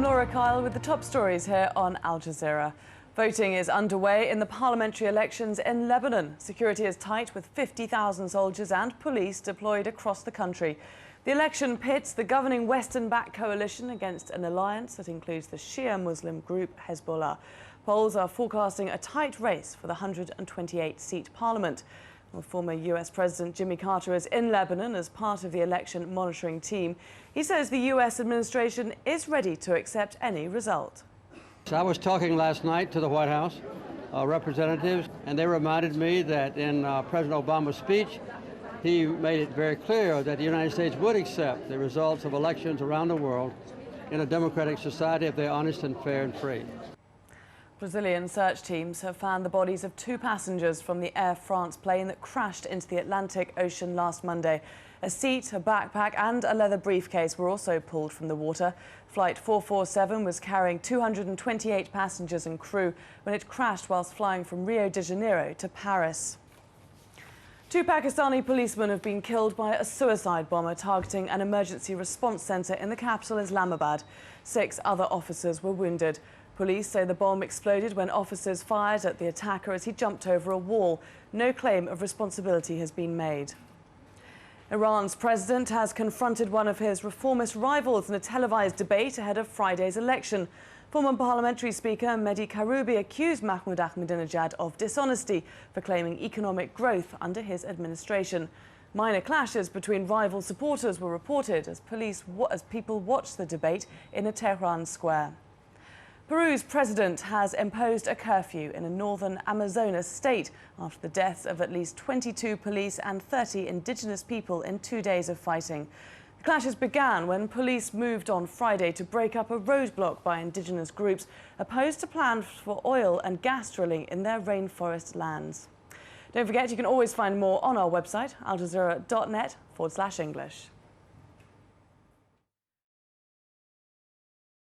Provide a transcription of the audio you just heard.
I'm Laura Kyle with the top stories here on Al Jazeera. Voting is underway in the parliamentary elections in Lebanon. Security is tight with 50,000 soldiers and police deployed across the country. The election pits the governing Western-backed coalition against an alliance that includes the Shia Muslim group Hezbollah. Polls are forecasting a tight race for the 128-seat parliament. Well, former US President Jimmy Carter is in Lebanon as part of the election monitoring team. He says the US administration is ready to accept any result. I was talking last night to the White House representatives, and they reminded me that in President Obama's speech, he made it very clear that the United States would accept the results of elections around the world in a democratic society if they're honest and fair and free. Brazilian search teams have found the bodies of 2 passengers from the Air France plane that crashed into the Atlantic Ocean last Monday. A seat, a backpack and a leather briefcase were also pulled from the water. Flight 447 was carrying 228 passengers and crew when it crashed whilst flying from Rio de Janeiro to Paris. 2 Pakistani policemen have been killed by a suicide bomber targeting an emergency response centre in the capital Islamabad. 6 other officers were wounded. Police say the bomb exploded when officers fired at the attacker as he jumped over a wall. No claim of responsibility has been made. Iran's president has confronted one of his reformist rivals in a televised debate ahead of Friday's election. Former parliamentary speaker Mehdi Karoubi accused Mahmoud Ahmadinejad of dishonesty for claiming economic growth under his administration. Minor clashes between rival supporters were reported as people watched the debate in a Tehran square. Peru's president has imposed a curfew in a northern Amazonas state after the deaths of at least 22 police and 30 indigenous people in 2 days of fighting. The clashes began when police moved on Friday to break up a roadblock by indigenous groups opposed to plans for oil and gas drilling in their rainforest lands. Don't forget, you can always find more on our website, aljazeera.net/English.